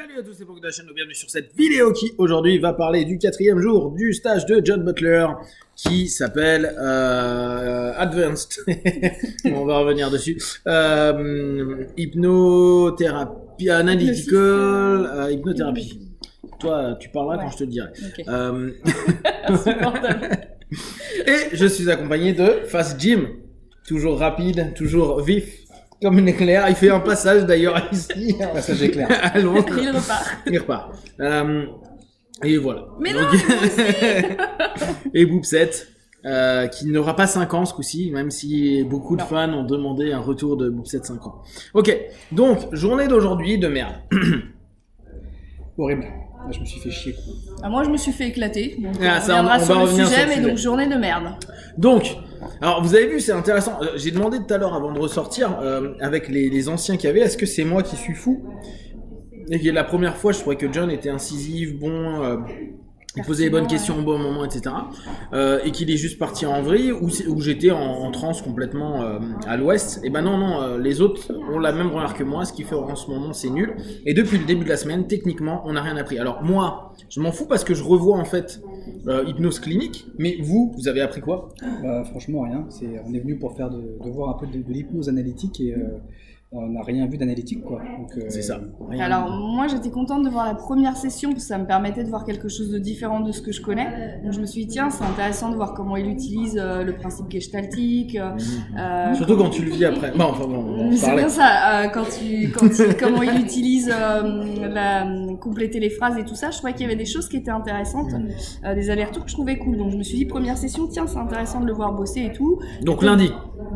Salut à tous, c'est Poké de la chaîne, bienvenue sur cette vidéo qui aujourd'hui va parler du 4e jour du stage de John Butler qui s'appelle Advanced, on va revenir dessus, hypnothérapie, analytical, hypnothérapie. Toi, tu parleras quand je te le dirai. Okay. Et je suis accompagné de Fast Jim, toujours rapide, toujours vif. Comme un éclair, il fait un passage d'ailleurs ici. Passage éclair. À Londres. Il repart. Il repart. Et voilà. Mais donc, non, moi aussi. Et Boopset, qui n'aura pas 5 ans ce coup-ci, même si beaucoup de fans ont demandé un retour de Boopset 5 ans. Ok, donc, journée d'aujourd'hui de merde. Horrible. Là, je me suis fait chier. Ah, moi, je me suis fait éclater. Donc, Ah, on ça, reviendra on sur va le revenir sujet, sur le mais sujet. donc journée de merde. Donc, alors vous avez vu, c'est intéressant. J'ai demandé tout à l'heure avant de ressortir avec les anciens qu'il y avait, est-ce que c'est moi qui suis fou? Et que la première fois, je trouvais que John était incisif, bon, il posait les bonnes questions au bon moment, etc. Et qu'il est juste parti en vrille, où j'étais en transe complètement à l'ouest. Et ben non, les autres ont la même remarque que moi, ce qui fait en ce moment c'est nul. Et depuis le début de la semaine, techniquement, on n'a rien appris. Alors moi, je m'en fous parce que je revois en fait hypnose clinique, mais vous avez appris quoi? Franchement, rien. On est venu pour faire de voir un peu de l'hypnose analytique et on n'a rien vu d'analytique, quoi. Donc, C'est ça. Rien. Alors, moi, j'étais contente de voir la première session parce que ça me permettait de voir quelque chose de différent de ce que je connais. Donc, je me suis dit, tiens, c'est intéressant de voir comment il utilise le principe gestaltique. Surtout quand tu le vis après. Bon, enfin bon, on va en C'est parler. bien ça, comment il utilise compléter les phrases et tout ça, je trouvais qu'il y avait des choses qui étaient intéressantes, des allers-retours que je trouvais cool. Donc je me suis dit, première session, tiens, c'est intéressant de le voir bosser et tout. Donc lundi.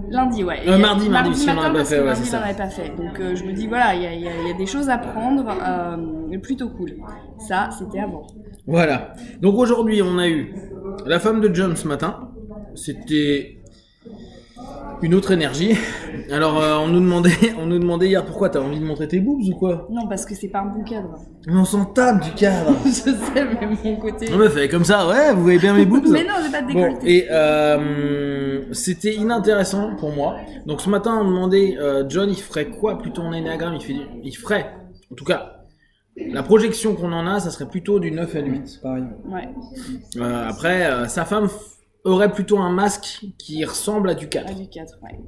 Lundi, ouais. Mardi, si on matin, en a pas parce fait, que ouais, lundi, c'est on n'en ça. avait pas fait. Donc je me dis, voilà, il y a des choses à prendre, plutôt cool. Ça, c'était avant. Voilà. Donc aujourd'hui, on a eu la femme de John ce matin. C'était une autre énergie. Alors, on nous demandait hier pourquoi t'as envie de montrer tes boobs ou quoi? Non, parce que c'est pas un bon cadre. Mais on s'en tape du cadre. Je sais, mais mon côté... Non mais fait comme ça, ouais, vous voyez bien mes boobs. Mais non, j'ai pas de Bon, décolleté. et c'était inintéressant pour moi. Donc ce matin, on demandait, John, il ferait quoi plutôt en énéagramme? Il ferait, en tout cas, la projection qu'on en a, ça serait plutôt du 9 à 8. c'est pareil. Ouais. Après, sa femme aurait plutôt un masque qui ressemble à du 4. Ah, du 4, ouais.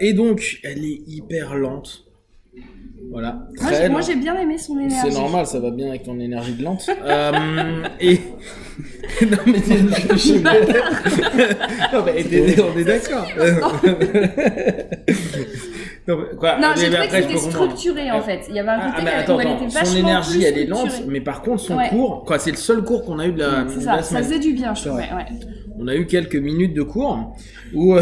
Et donc, elle est hyper lente. Voilà. Moi, j'ai bien aimé son énergie. C'est normal, ça va bien avec ton énergie de lente. Et... non mais t'es chez moi. Non mais on est d'accord. Non, mais quoi, Non, j'ai mais trouvé que après, je c'était peux comprendre. structuré en fait. Il y avait un côté mais où attends, elle était vachement son énergie plus elle est lente, structurée. mais par contre son Ouais. cours, quoi, c'est le seul cours qu'on a eu de la, C'est de ça, la ça semaine. faisait du bien, je C'est trouvais. vrai. Ouais. On a eu quelques minutes de cours où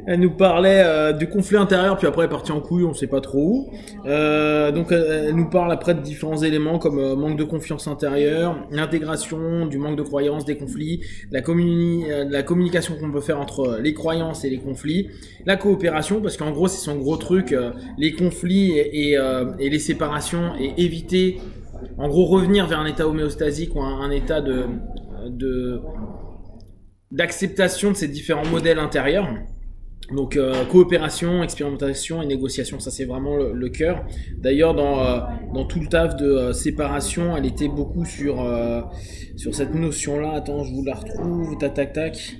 elle nous parlait du conflit intérieur, puis après elle est partie en couille, on sait pas trop où. Donc elle nous parle après de différents éléments comme manque de confiance intérieure, l'intégration, du manque de croyance, des conflits, la communication qu'on peut faire entre les croyances et les conflits, la coopération, parce qu'en gros c'est son gros truc, les conflits et les séparations, et éviter, en gros revenir vers un état homéostasique ou un état d'acceptation de ces différents modèles intérieurs. Donc coopération, expérimentation et négociation, ça c'est vraiment le cœur. D'ailleurs dans tout le taf de séparation, elle était beaucoup sur cette notion-là. Attends, je vous la retrouve. Tac.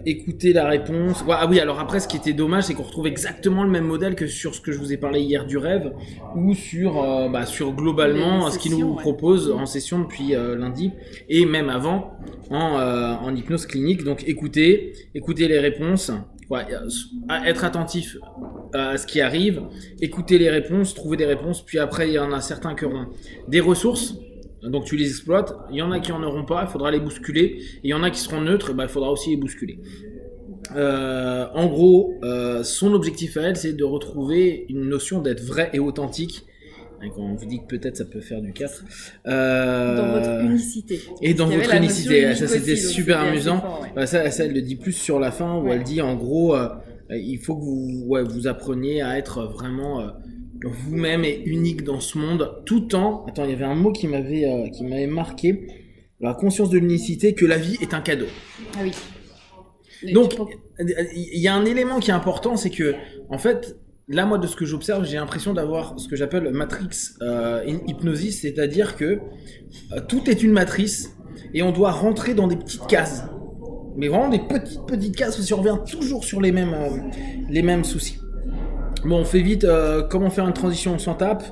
Écouter la réponse. Ouais, ah oui, alors après ce qui était dommage, c'est qu'on retrouve exactement le même modèle que sur ce que je vous ai parlé hier du rêve, ou sur globalement Les ce qu'il nous sessions, ouais. propose en session depuis lundi, et même avant en hypnose clinique. Donc écoutez les réponses, ouais, être attentif à ce qui arrive, écouter les réponses, trouver des réponses, puis après il y en a certains qui auront des ressources. Donc tu les exploites, il y en a qui en auront pas, il faudra les bousculer, et il y en a qui seront neutres, et il faudra aussi les bousculer. En gros, son objectif à elle, c'est de retrouver une notion d'être vrai et authentique. Et quand on vous dit que peut-être ça peut faire du 4. Dans votre unicité. Et dans Parce qu'il y votre avait la unicité, notion ça unique c'était aussi, donc super c'était amusant. assez fort, ouais. Ça elle le dit plus sur la fin, où Ouais. elle dit en gros, il faut que vous appreniez à être vraiment... vous-même et unique dans ce monde, tout en... Attends, il y avait un mot qui m'avait marqué, la conscience de l'unicité, que la vie est un cadeau. Ah oui. Mais Donc, tu peux- il y a un élément qui est important, c'est que, en fait, là, moi, de ce que j'observe, j'ai l'impression d'avoir ce que j'appelle Matrix hypnosis, c'est-à-dire que tout est une matrice et on doit rentrer dans des petites cases. Mais vraiment des petites cases, parce qu'on revient toujours sur les mêmes soucis. Bon, on fait vite, comment faire une transition sans tape,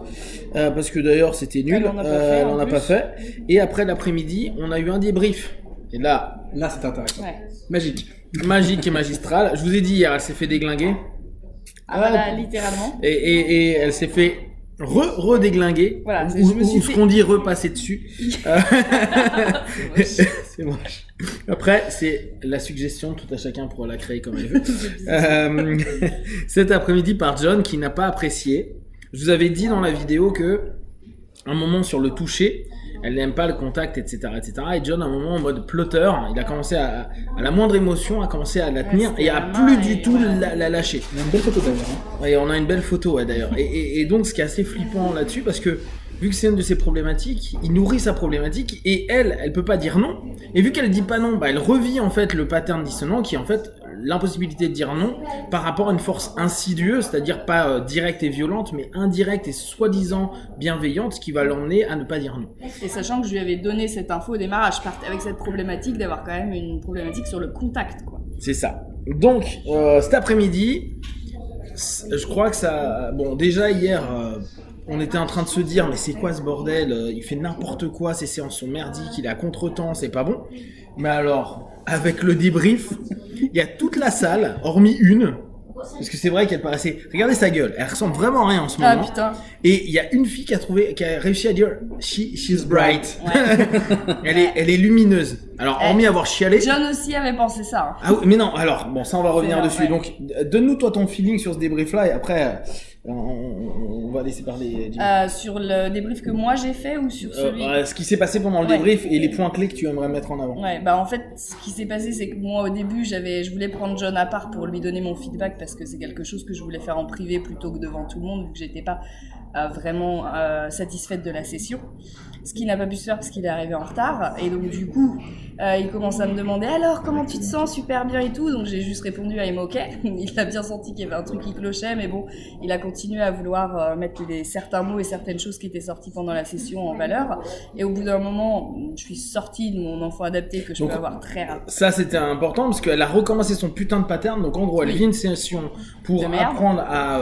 parce que d'ailleurs c'était nul, on n'a pas fait. Et après l'après-midi, on a eu un débrief. Et là c'est intéressant. Ouais. Magique et magistral. Je vous ai dit hier, elle s'est fait déglinguer. Voilà, littéralement. Et elle s'est fait redéglinguer. Voilà, ou ce qu'on dit repasser dessus. C'est moche. Après, c'est la suggestion, tout à chacun pourra la créer comme elle veut. Cet après-midi par John qui n'a pas apprécié. Je vous avais dit dans la vidéo que un moment sur le toucher, elle n'aime pas le contact, etc., etc. Et John, à un moment, en mode plotter, il a commencé à la moindre émotion, a commencé à la tenir et a plus du tout la lâcher. On a une belle photo d'ailleurs. Et on a une belle photo, ouais, d'ailleurs. Et donc, ce qui est assez flippant là-dessus, parce que vu que c'est une de ses problématiques, il nourrit sa problématique et elle peut pas dire non. Et vu qu'elle dit pas non, elle revit en fait le pattern dissonant qui est en fait l'impossibilité de dire non par rapport à une force insidieuse, c'est-à-dire pas directe et violente, mais indirecte et soi-disant bienveillante qui va l'emmener à ne pas dire non. Et sachant que je lui avais donné cette info au démarrage, je partais avec cette problématique d'avoir quand même une problématique sur le contact, quoi. C'est ça. Donc, cet après-midi, je crois que ça... Bon, déjà hier... on était en train de se dire, mais c'est quoi ce bordel? Il fait n'importe quoi, ces séances sont merdiques, il est à contre-temps, c'est pas bon. Mais alors, avec le débrief, il y a toute la salle, hormis une, parce que c'est vrai qu'elle paraissait... Regardez sa gueule, elle ressemble vraiment à rien en ce moment. Ah putain. Et il y a une fille qui a réussi à dire she's bright. Ouais. elle est lumineuse. Alors, hormis avoir chialé... John aussi avait pensé ça. Ah oui, mais non, alors, bon, ça on va revenir dessus. Ouais. Donc, donne-nous toi ton feeling sur ce débrief-là et après... on va laisser parler. Sur le débrief que moi j'ai fait ou sur celui... Ce qui s'est passé pendant le débrief et les points clés que tu aimerais mettre en avant. Ouais, en fait, ce qui s'est passé, c'est que moi, au début, je voulais prendre John à part pour lui donner mon feedback parce que c'est quelque chose que je voulais faire en privé plutôt que devant tout le monde, vu que j'étais pas vraiment satisfaite de la session. Ce qui n'a pas pu se faire parce qu'il est arrivé en retard. Et donc, du coup, il commence à me demander « Alors, comment tu te sens? Super bien et tout ?» Donc, j'ai juste répondu « I'm OK ». Il a bien senti qu'il y avait un truc qui clochait, mais bon, il a continué à vouloir mettre certains mots et certaines choses qui étaient sorties pendant la session en valeur. Et au bout d'un moment, je suis sortie de mon enfant adapté que je peux avoir très rapidement. Ça, c'était important parce qu'elle a recommencé son putain de pattern. Donc, en gros, elle vit une session pour apprendre à...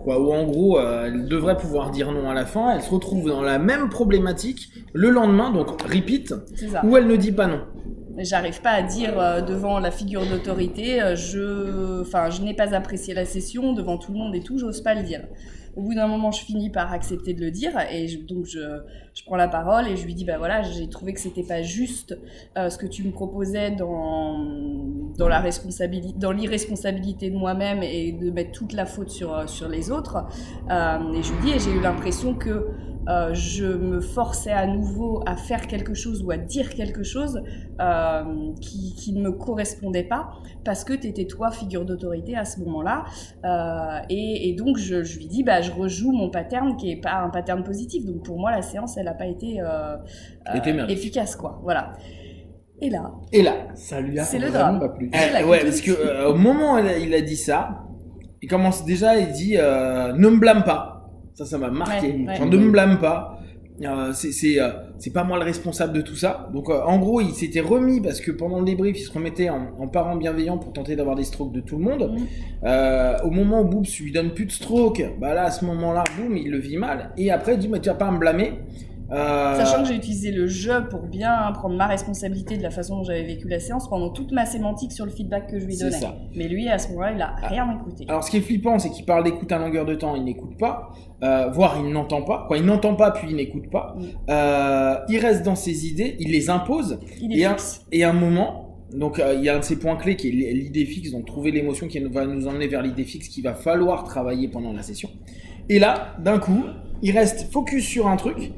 ou en gros, elle devrait pouvoir dire non à la fin. Elle se retrouve dans la même problématique le lendemain, donc repeat, où elle ne dit pas non. J'arrive pas à dire devant la figure d'autorité, je n'ai pas apprécié la session devant tout le monde et tout, j'ose pas le dire. Au bout d'un moment, je finis par accepter de le dire et donc je prends la parole et je lui dis bah voilà, j'ai trouvé que c'était pas juste ce que tu me proposais dans l'irresponsabilité de moi-même et de mettre toute la faute sur les autres. Et je lui dis et j'ai eu l'impression que je me forçais à nouveau à faire quelque chose ou à dire quelque chose qui ne me correspondait pas parce que t'étais toi figure d'autorité à ce moment-là et donc je lui dis bah je rejoue mon pattern qui est pas un pattern positif, donc pour moi la séance elle a pas été efficace quoi, voilà. Et là ça lui a c'est le vraiment drame. pas plu. Ouais, parce que au moment où il a dit ça, il commence déjà, il dit ne me blâme pas. Ça m'a marqué. Ouais. Genre, ne me blâme pas. C'est pas moi le responsable de tout ça. Donc en gros, il s'était remis parce que pendant le débrief, il se remettait en parent bienveillant pour tenter d'avoir des strokes de tout le monde. Au moment où Boobs lui donne plus de stroke, bah là à ce moment-là, boum, il le vit mal. Et après, il dit mais tu vas pas à me blâmer. Sachant que j'ai utilisé le jeu pour bien prendre ma responsabilité de la façon dont j'avais vécu la séance pendant toute ma sémantique sur le feedback que je lui donnais. Ça. Mais lui, à ce moment-là, il a rien écouté. Alors ce qui est flippant, c'est qu'il parle d'écoute à longueur de temps, il n'écoute pas, voire il n'entend pas. Il n'entend pas puis il n'écoute pas. Il reste dans ses idées, il les impose. Et à un moment, donc il y a un de ces points clés qui est l'idée fixe, donc trouver l'émotion qui va nous emmener vers l'idée fixe qu'il va falloir travailler pendant la session. Et là, d'un coup, il reste focus sur un truc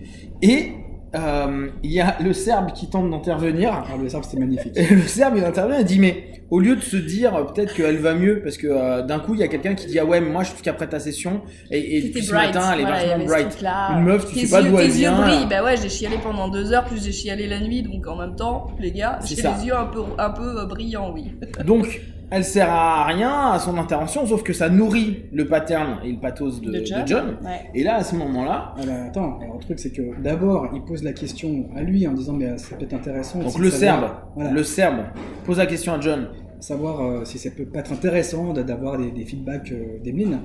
et il y a le Serbe qui tente d'intervenir. Le Serbe, c'était magnifique. Et le Serbe, il intervient et dit mais au lieu de se dire peut-être qu'elle va mieux parce que d'un coup il y a quelqu'un qui dit ah ouais mais moi je trouve qu'après ta session et depuis ce matin elle est vachement bright. Une meuf tu sais pas d'où elle vient. Tes yeux brillent, bah ouais j'ai chialé pendant 2 heures plus j'ai chialé la nuit donc en même temps les gars j'ai les yeux un peu brillants oui. Donc elle sert à rien à son intervention, sauf que ça nourrit le pattern et le pathos de John. Ouais. Et là, à ce moment-là... Ah bah, attends, alors, le truc c'est que d'abord il pose la question à lui en disant mais ça peut être intéressant. Donc aussi le de savoir- Serbe, voilà, le Serbe pose la question à John. savoir si ça peut pas être intéressant d'avoir des feedbacks d'Emeline.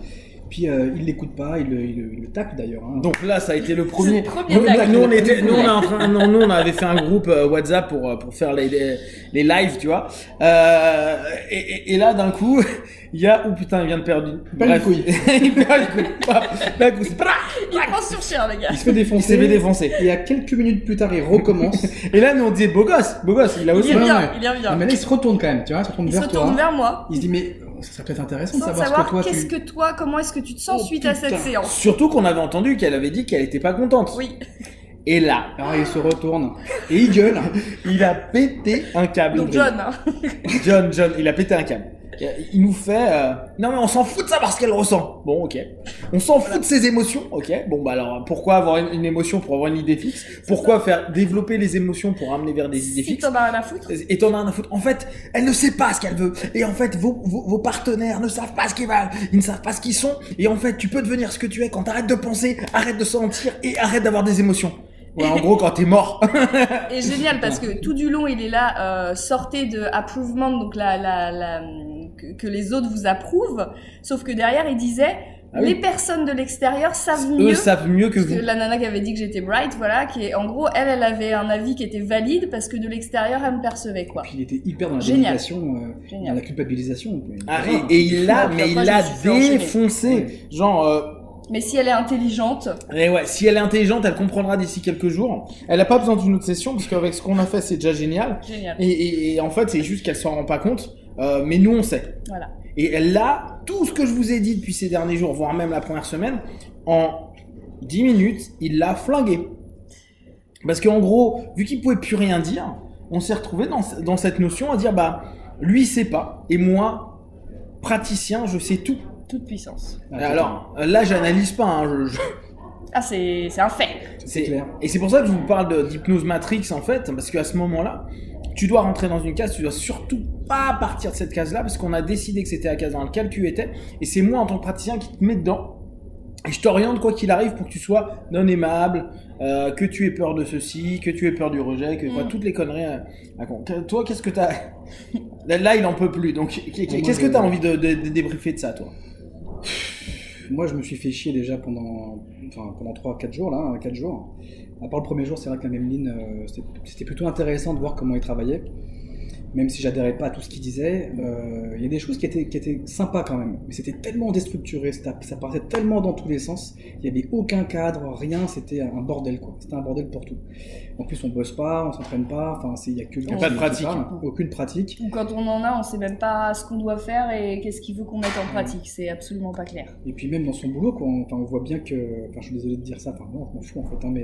Puis il l'écoute pas, il le tacle d'ailleurs. Hein. Donc là, ça a été le premier. C'est le premier tacle. Nous, on avait fait un groupe WhatsApp pour faire les lives, tu vois. Et là, d'un coup, il y a putain, il vient de perdre. Bref, il perd les couilles. D'un coup, c'est Il prend sur chien, les gars. il se fait il défoncer. s'est fait défoncer. Et à quelques minutes plus tard, il recommence. Et là, nous on disait beau gosse, il a Il osé. revient, Ouais. il revient. Mais là, il se retourne quand même, tu vois, il se retourne Il se vers toi. retourne vers moi. Il se dit mais ça peut être intéressant de Sans savoir, savoir ce que toi qu'est-ce tu... que toi, comment est-ce que tu te sens Oh, suite à cette putain. séance. Surtout qu'on avait entendu qu'elle avait dit qu'elle était pas contente. Oui. Et là, Alors il se retourne et il gueule. il a pété un câble. Donc John, hein. John, il a pété un câble. Il nous fait non mais on s'en fout de savoir ce qu'elle ressent. Bon, ok. On s'en fout de ses émotions. Ok. Bon bah alors pourquoi avoir une émotion pour avoir une idée fixe? Pourquoi faire développer les émotions pour amener vers des idées Si fixes? t'en as rien à foutre. Et t'en as rien à foutre. En fait, elle ne sait pas ce qu'elle veut. Et en fait, vos partenaires ne savent pas ce qu'ils veulent. Ils ne savent pas ce qu'ils sont. Et en fait, tu peux devenir ce que tu es quand t'arrêtes de penser, arrête de sentir et arrête d'avoir des émotions. Ouais, en gros, quand t'es mort. Et génial parce que tout du long il est là, sortez de approvement, donc que les autres vous approuvent. Sauf que derrière il disait Ah oui. les personnes de l'extérieur savent Eux mieux. savent mieux que Parce vous. que la nana qui avait dit que j'étais bright, voilà, qui est en gros elle avait un avis qui était valide parce que de l'extérieur elle me percevait quoi. Puis il était hyper dans la Génial. dénégation, Génial. dans la culpabilisation. Ah, et il l'a, mais il Après, l'a je me suis fait enchaîner. défoncé. Ouais. Genre, Mais si elle est intelligente, et ouais, si elle est intelligente, elle comprendra d'ici quelques jours. Elle a pas besoin d'une autre session parce qu'avec ce qu'on a fait, c'est déjà génial. génial. Et en fait, c'est juste qu'elle s'en rend pas compte. Mais nous, on sait. Voilà. Et elle a tout ce que je vous ai dit depuis ces derniers jours, voire même la première semaine, en 10 minutes, il l'a flingué. Parce qu'en gros, vu qu'il pouvait plus rien dire, on s'est retrouvé dans cette notion à dire, bah, lui sait pas, et moi, praticien, je sais tout. Toute puissance. Alors, là, j'analyse pas, hein, Ah c'est un fait. C'est clair. Et c'est pour ça que je vous parle d'hypnose Matrix, en fait, parce qu'à ce moment-là, tu dois rentrer dans une case, tu dois surtout pas partir de cette case-là, parce qu'on a décidé que c'était la case dans laquelle tu étais, et c'est moi, en tant que praticien, qui te mets dedans, et je t'oriente, quoi qu'il arrive, pour que tu sois non aimable, que tu aies peur de ceci, que tu aies peur du rejet, que toutes les conneries à con. Toi, qu'est-ce que t'as... Là, il en peut plus, donc qu'est-ce que t'as envie de débriefer de ça, toi? Moi, je me suis fait chier déjà pendant 3-4 jours, là, 4 jours. À part le premier jour, c'est vrai que la Emeline, c'était plutôt intéressant de voir comment il travaillait. Même si j'adhérais pas à tout ce qu'il disait, il y a des choses qui étaient sympas quand même. Mais c'était tellement déstructuré, ça partait tellement dans tous les sens. Il n'y avait aucun cadre, rien, c'était un bordel, quoi. C'était un bordel pour tout. En plus, on bosse pas, on s'entraîne pas, enfin, il y a que le Y a pas de qui pratique. parle, aucune pratique. Ou quand on en a, on sait même pas ce qu'on doit faire et qu'est-ce qu'il veut qu'on mette en pratique. C'est absolument pas clair. Et puis même dans son boulot, quoi, on voit bien que, enfin, je suis désolé de dire ça, enfin, non, je m'en fous en fait, hein, mais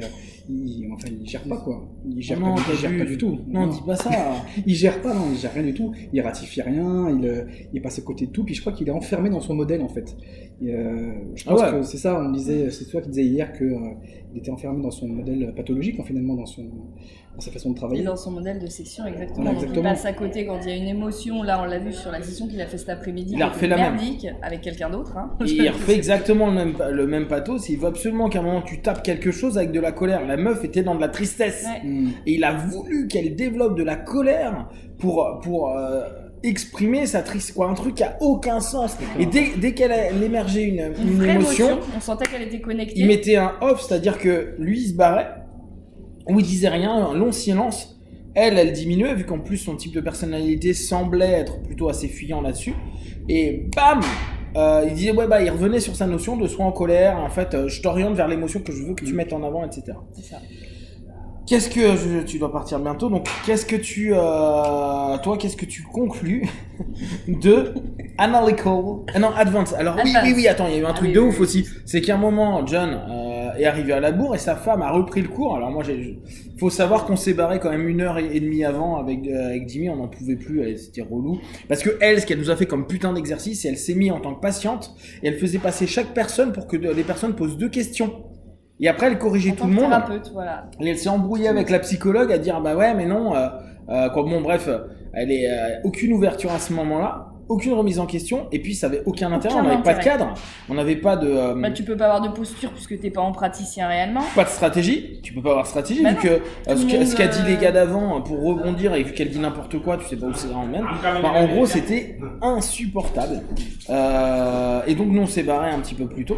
il gère pas, quoi. Il gère pas du tout. Non, dis pas ça. Il gère pas, non, il gère rien du tout. Il ratifie rien, il passe à côté de tout. Puis je crois qu'il est enfermé dans son modèle en fait. Et, je pense que c'est ça. On disait, c'est toi qui disais hier que il était enfermé dans son modèle pathologique, finalement dans sa façon de Et travailler. dans son modèle de session, exactement. Voilà, Donc il exactement. passe à côté quand il y a une émotion. Là, on l'a vu sur la session qu'il a fait cet après-midi. Il a qui refait était la même. merdique, avec quelqu'un d'autre. Hein. Et il refait exactement le même pathos. Il veut absolument qu'à un moment tu tapes quelque chose avec de la colère. La meuf était dans de la tristesse. Ouais. Et il a voulu qu'elle développe de la colère pour exprimer sa tristesse. Quoi, un truc qui a aucun sens. Et dès qu'elle émergeait une vraie émotion, On sentait qu'elle était connectée. il mettait un off, c'est-à-dire que lui il se barrait, ou il disait rien, un long silence. Elle diminuait, vu qu'en plus son type de personnalité semblait être plutôt assez fuyant là-dessus. Et bam, il disait, ouais, bah, il revenait sur sa notion de soit en colère, en fait, je t'oriente vers l'émotion que je veux que tu mettes en avant, etc. C'est ça. Qu'est-ce que tu dois partir bientôt, donc qu'est-ce que tu conclus de Advance. Alors oui, attends, il y a eu un truc de ouf aussi, c'est qu'à un moment John est arrivé à la bourre et sa femme a repris le cours. Alors moi, faut savoir qu'on s'est barré quand même 1h30 avant avec Jimmy, on n'en pouvait plus, c'était relou, parce que elle, ce qu'elle nous a fait comme putain d'exercice, c'est elle s'est mise en tant que patiente et elle faisait passer chaque personne pour que les personnes posent 2 questions. Et après, elle corrigeait tout le monde. Thérapeute, voilà. Et elle s'est embrouillée avec la psychologue à dire bah ouais mais non quoi, bon bref, elle est aucune ouverture à ce moment-là, aucune remise en question, et puis ça avait aucun intérêt, Aucun on n'avait pas de intérêt. cadre, on n'avait pas de... Bah, tu peux pas avoir de posture puisque t'es pas en praticien réellement. Pas de stratégie, tu peux pas avoir de stratégie Bah vu non. que Tout le monde, ce qu'a dit les gars d'avant pour rebondir et vu qu'elle dit n'importe quoi, tu sais pas où c'est emmène. Enfin, en gros, c'était insupportable. Et donc nous on s'est barré un petit peu plus tôt.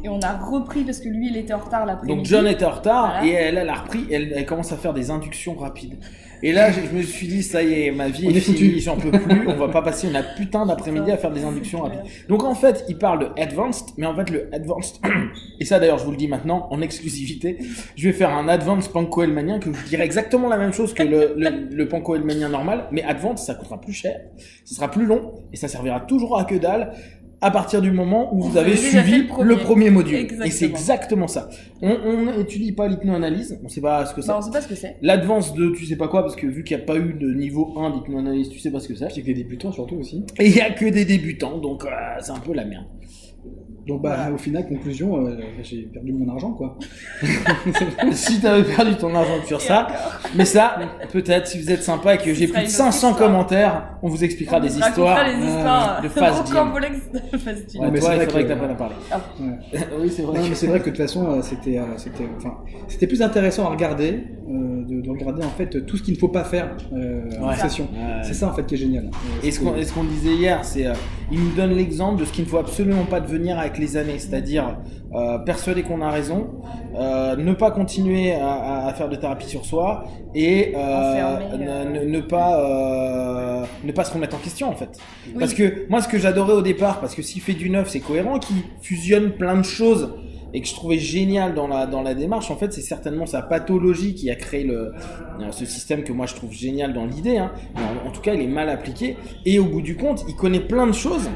Et on a repris parce que lui il était en retard l'après-midi. Donc John était en retard Voilà. et elle a repris, elle commence à faire des inductions rapides. Et là, je me suis dit, ça y est, ma vie On est est foutu. finie, j'en peux plus, on va pas passer une putain d'après-midi à faire des inductions rapides. Donc en fait, il parle de Advanced, mais en fait le Advanced, et ça d'ailleurs je vous le dis maintenant en exclusivité, je vais faire un Advanced Panko Hellmanien que je dirais exactement la même chose que le Panko Hellmanien normal, mais Advanced ça coûtera plus cher, ça sera plus long, et ça servira toujours à que dalle, à partir du moment où vous avez déjà fait suivi le le premier module. Exactement. Et c'est exactement ça. On n'étudie pas l'hypnoanalyse, on sait pas ce que c'est. Bah, on sait pas ce que c'est. L'advance de tu sais pas quoi, parce que vu qu'il n'y a pas eu de niveau 1 d'hypnoanalyse, tu sais pas ce que c'est. Puis que des débutants surtout aussi. Et il n'y a que des débutants, donc c'est un peu la merde. Donc bah au final, conclusion, j'ai perdu mon argent quoi. Si t'avais perdu ton argent sur ça, mais ça, peut-être si vous êtes sympa et que j'ai sera plus de une autre 500 histoire. commentaires, on vous expliquera des On racontera histoires les histoires de Fast Gym. rocambolesques de Fast Gym. Ouais, mais toi, c'est il vrai faudrait que- que t'apprennes à parler. Ouais. Oui, c'est vrai. Non, mais c'est vrai que de toute façon, c'était plus intéressant à regarder, de regarder en fait tout ce qu'il ne faut pas faire en Ouais. session. Ouais. C'est ça en fait qui est génial. Et ce qu'on disait hier, c'est il nous donne l'exemple de ce qu'il ne faut absolument pas devenir avec les années, c'est-à-dire persuader qu'on a raison, ne pas continuer à faire de thérapie sur soi et Enfermer, ne pas se remettre en question en fait. Oui. Parce que moi ce que j'adorais au départ, parce que s'il fait du neuf c'est cohérent, qu'il fusionne plein de choses et que je trouvais génial dans la démarche, en fait, c'est certainement sa pathologie qui a créé ce système que moi je trouve génial dans l'idée, hein. Mais en tout cas, il est mal appliqué. Et au bout du compte, il connaît plein de choses,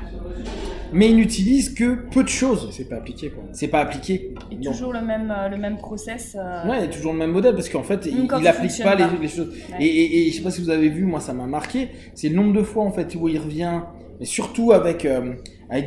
mais il n'utilise que peu de choses. C'est pas appliqué quoi. C'est pas appliqué. Et Donc, toujours le même process. ouais, toujours le même modèle parce qu'en fait, Même quand il ça applique fonctionne pas pas. les choses. Ouais. Et je sais pas si vous avez vu, moi ça m'a marqué, c'est le nombre de fois en fait où il revient, et surtout avec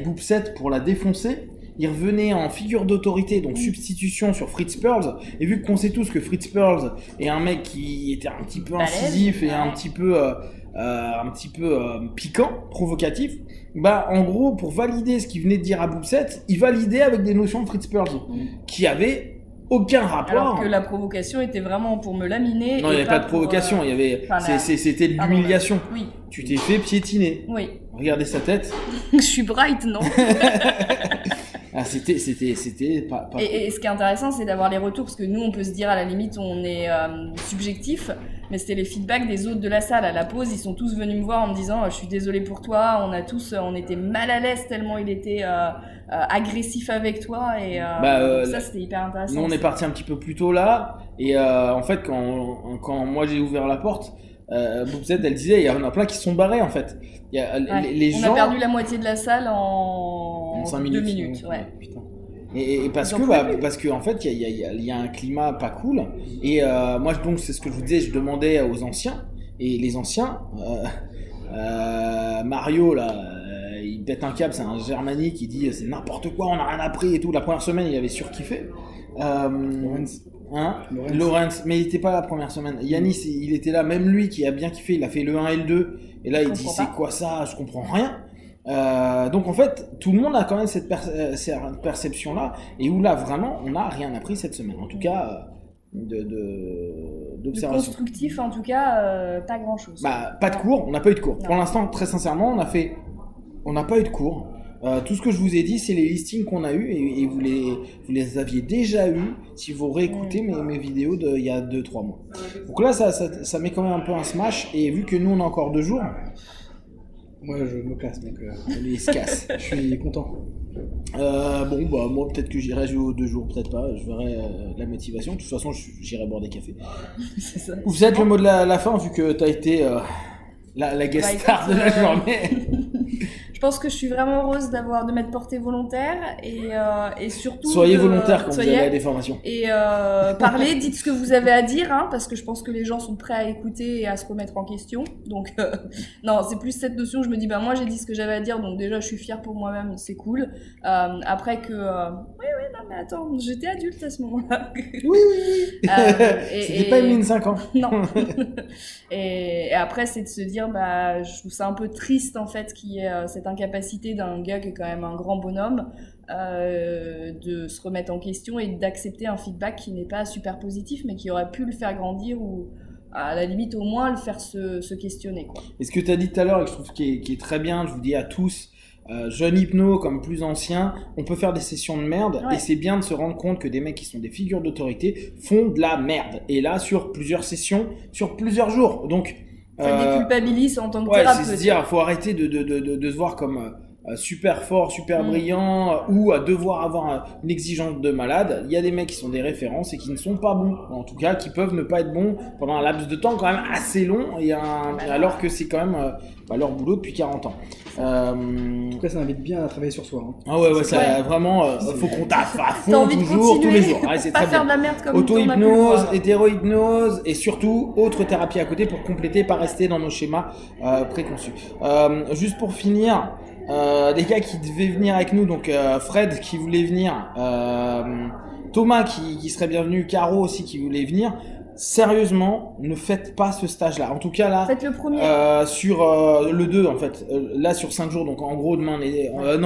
Boopset pour la défoncer. Il revenait en figure d'autorité, donc substitution sur Fritz Perls. Et vu qu'on sait tous que Fritz Perls est un mec qui était un petit peu Balèze, incisif et ouais. un petit peu piquant, provocatif, bah en gros pour valider ce qu'il venait de dire à Boopset, il validait avec des notions de Fritz Perls qui avaient aucun rapport. Alors que la provocation était vraiment pour me laminer. Non, il n'y et avait pas de pour, provocation, il y avait, enfin, c'était de pardon, l'humiliation. Oui, Tu t'es fait piétiner. oui. Regardez sa tête. Je suis bright, non? Ah, c'était pas. Et ce qui est intéressant, c'est d'avoir les retours, parce que nous, on peut se dire à la limite, on est subjectif, mais c'était les feedbacks des autres de la salle. À la pause, ils sont tous venus me voir en me disant je suis désolé pour toi, on était mal à l'aise tellement il était agressif avec toi, et donc ça, c'était hyper intéressant. Nous, on est parti un petit peu plus tôt là, et en fait, quand moi j'ai ouvert la porte, Boopset, elle disait, il y en a plein qui se sont barrés en fait. Il y a, Ouais. les On gens. a perdu la moitié de la salle en 5 2 minutes. minutes. Ouais. Putain. Et parce Ils en que pouvaient plus. parce que en fait il y a un climat pas cool et moi donc c'est ce que je vous disais, je demandais aux anciens et les anciens Mario là il pète un câble, c'est un germanique qui dit c'est n'importe quoi, on a rien appris et tout. La première semaine il avait surkiffé. Lorenz. Lorenz, mais il était pas la première semaine. Yanis, il était là, même lui qui a bien kiffé, il a fait le 1 et le 2 et là il dit comprends c'est pas. quoi ça, je comprends rien. Donc en fait, tout le monde a quand même cette perception-là, et où là vraiment, on n'a rien appris cette semaine. En tout cas, De d'observation. constructif, en tout cas, pas grand-chose. Bah, pas de cours, on n'a pas eu de cours. Non. Pour l'instant, très sincèrement, on n'a pas eu de cours. Tout ce que je vous ai dit, c'est les listings qu'on a eu et vous les aviez déjà eu si vous réécoutez mes vidéos d'il y a 2-3 mois. Donc là, ça met quand même un peu un smash, et vu que nous on a encore 2 jours, Moi je me casse donc lui il se casse. je suis content. Bon, bah moi peut-être que j'irai jouer aux 2 jours, peut-être pas, je verrai la motivation. De toute façon, j'irai boire des cafés. C'est ça. Vous êtes le mot de la fin, vu que t'as été la guest Bah, star de écoute, la journée. Je pense que je suis vraiment heureuse de m'être portée volontaire et surtout. Soyez volontaire quand vous allez à des formations. Et parlez, dites ce que vous avez à dire, hein, parce que je pense que les gens sont prêts à écouter et à se remettre en question. Donc, non, c'est plus cette notion. Je me dis, moi j'ai dit ce que j'avais à dire, donc déjà je suis fière pour moi-même, c'est cool. Après que. Oui, non, mais attends, j'étais adulte à ce moment-là. Oui. C'était pas Emeline 5 ans. Non. Et après, c'est de se dire, je trouve ça un peu triste en fait qu'il y ait cette incapacité d'un gars qui est quand même un grand bonhomme de se remettre en question et d'accepter un feedback qui n'est pas super positif, mais qui aurait pu le faire grandir ou à la limite au moins le faire se questionner, quoi. Et ce que tu as dit tout à l'heure et que je trouve qui est très bien, je vous dis à tous, jeunes hypno comme plus anciens, on peut faire des sessions de merde et c'est bien de se rendre compte que des mecs qui sont des figures d'autorité font de la merde. Et là, sur plusieurs sessions, sur plusieurs jours. Donc, ça déculpabilise en tant que thérapeute. C'est se dire, faut arrêter de se voir comme super fort, super brillant ou à devoir avoir une exigence de malade. Il y a des mecs qui sont des références et qui ne sont pas bons. En tout cas, qui peuvent ne pas être bons pendant un laps de temps quand même assez long alors que c'est quand même leur boulot depuis 40 ans. En tout cas, ça invite bien à travailler sur soi. Hein. Ah ouais, ça vraiment, faut qu'on taffe à fond toujours, tous les jours. Ouais, c'est pas très faire bien. de la merde comme auto-hypnose, hétéro-hypnose et surtout autre thérapie à côté pour compléter, pas rester dans nos schémas préconçus. Juste pour finir, les gars qui devaient venir avec nous, donc Fred qui voulait venir, Thomas qui serait bienvenu, Caro aussi qui voulait venir. Sérieusement, ne faites pas ce stage-là. En tout cas, là, faites le premier. sur le 2, en fait. Là, sur 5 jours, donc en gros, demain,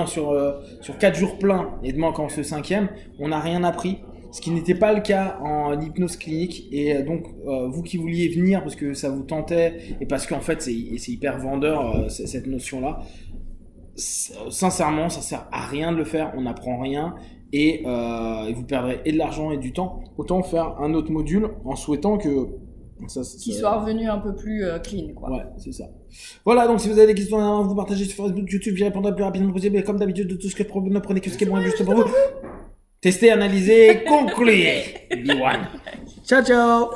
sur 4 jours pleins, et demain, quand on se 5e, on n'a rien appris. Ce qui n'était pas le cas en hypnose clinique. Et donc, vous qui vouliez venir parce que ça vous tentait, et parce qu'en fait, c'est hyper vendeur, cette notion-là, sincèrement, ça sert à rien de le faire. On n'apprend rien. Et vous perdrez et de l'argent et du temps. Autant faire un autre module en souhaitant que qu'il soit revenu un peu plus clean, quoi. Ouais, c'est ça. Voilà, donc si vous avez des questions, vous partagez sur Facebook, YouTube, j'y répondrai le plus rapidement possible. Et comme d'habitude, de tout ce que je propose, ne prenez que ce qui est bon et juste pour vous. Testez, analysez, concluez. Be one. Ciao, ciao.